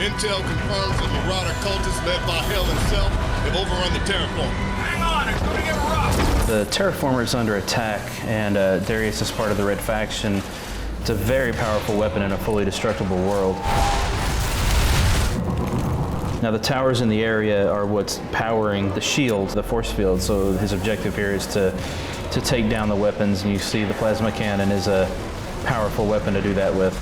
Intel confirms that Marauder cultists led by Hell himself have overrun the terraform. Hang on, it's gonna get rough. The terraformer is under attack, and Darius is part of the Red Faction. It's a very powerful weapon in a fully destructible world. Now the towers in the area are what's powering the shield, the force field, so his objective here is to take down the weapons, and you see the plasma cannon is a powerful weapon to do that with.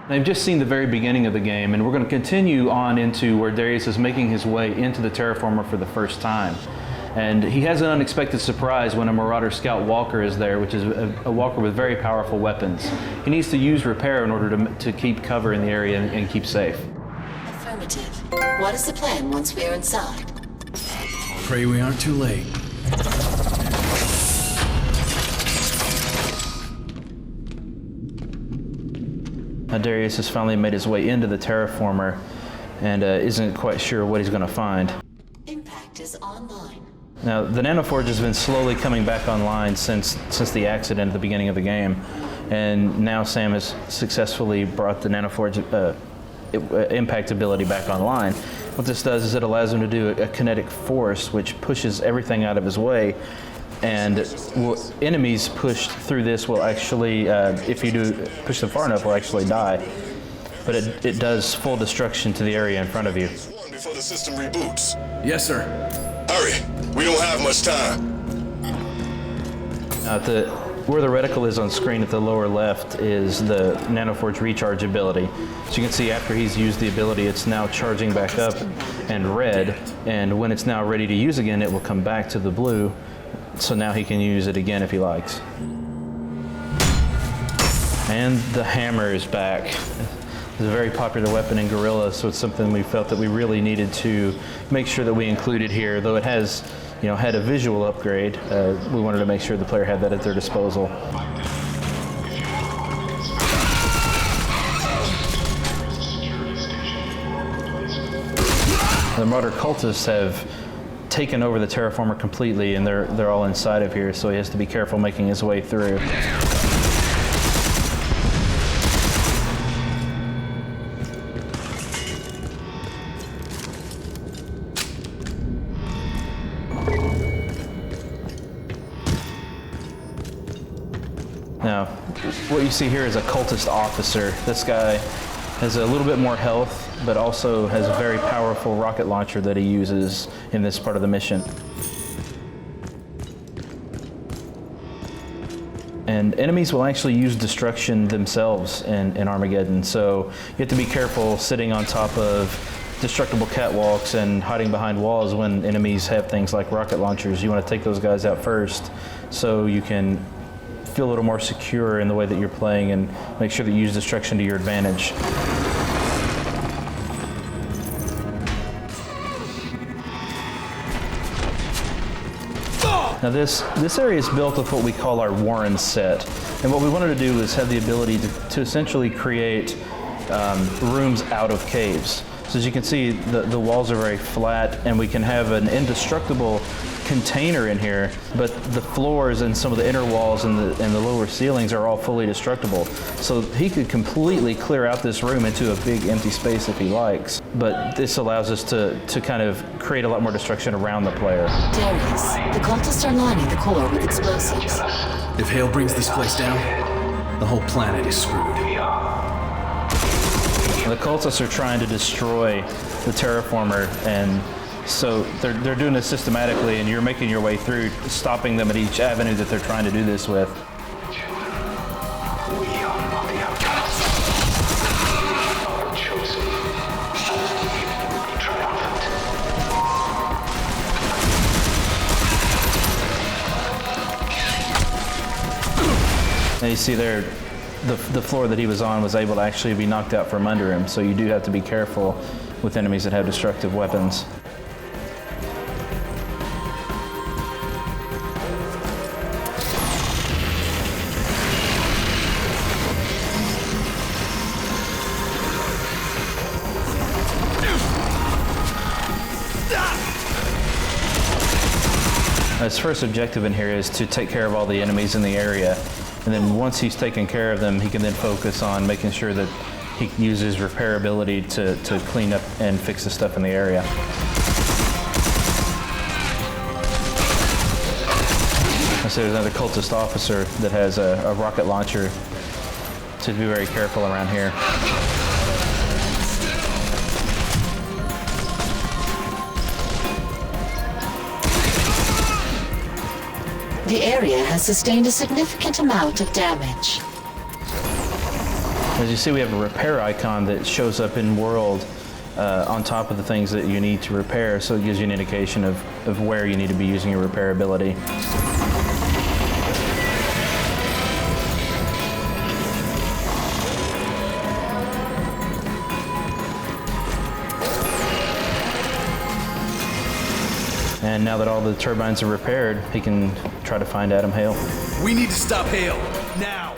Now you've just seen the very beginning of the game, and we're going to continue on into where Darius is making his way into the terraformer for the first time. And he has an unexpected surprise when a Marauder Scout Walker is there, which is a walker with very powerful weapons. He needs to use repair in order to keep cover in the area and keep safe. Affirmative. What is the plan once we're inside? Pray we aren't too late. Now Darius has finally made his way into the terraformer and isn't quite sure what he's going to find. Impact is online. Now, the nanoforge has been slowly coming back online since the accident at the beginning of the game, and now Sam has successfully brought the nanoforge impact ability back online. What this does is it allows him to do a kinetic force which pushes everything out of his way, and enemies pushed through this will actually, if you do push them far enough, will actually die. But it does full destruction to the area in front of you. Before the system reboots. Yes, sir. Hurry, we don't have much time. Where the reticle is on screen at the lower left is the nanoforge recharge ability. So you can see after he's used the ability, it's now charging back up and red, and when it's now ready to use again, it will come back to the blue, so now he can use it again if he likes. And the hammer is back. It's a very popular weapon in Guerrilla, so it's something we felt that we really needed to make sure that we included here. Though it has, had a visual upgrade, we wanted to make sure the player had that at their disposal. The Marauder cultists have taken over the terraformer completely, and they're all inside of here, so he has to be careful making his way through. Now, what you see here is a cultist officer. This guy has a little bit more health, but also has a very powerful rocket launcher that he uses in this part of the mission. And enemies will actually use destruction themselves in Armageddon, so you have to be careful sitting on top of destructible catwalks and hiding behind walls when enemies have things like rocket launchers. You want to take those guys out first so you can feel a little more secure in the way that you're playing and make sure that you use destruction to your advantage. Now this area is built with what we call our Warren set. And what we wanted to do was have the ability to essentially create rooms out of caves. So as you can see, the walls are very flat, and we can have an indestructible container in here, but the floors and some of the inner walls and the lower ceilings are all fully destructible. So he could completely clear out this room into a big empty space if he likes. But this allows us to kind of create a lot more destruction around the player. Darius, the cultists are lining the core with explosives. If Hale brings this place down, the whole planet is screwed. The cultists are trying to destroy the terraformer, and so they're doing this systematically, and you're making your way through, stopping them at each avenue that they're trying to do this with. We are not the outcasts. Our chosen. Triumphant. And you see there, the floor that he was on was able to actually be knocked out from under him, so you do have to be careful with enemies that have destructive weapons. His first objective in here is to take care of all the enemies in the area. And then once he's taken care of them, he can then focus on making sure that he uses repairability to clean up and fix the stuff in the area. I see there's another cultist officer that has a rocket launcher, to be very careful around here. The area has sustained a significant amount of damage. As you see, we have a repair icon that shows up in world on top of the things that you need to repair, so it gives you an indication of where you need to be using your repairability. And now that all the turbines are repaired, he can try to find Adam Hale. We need to stop Hale now.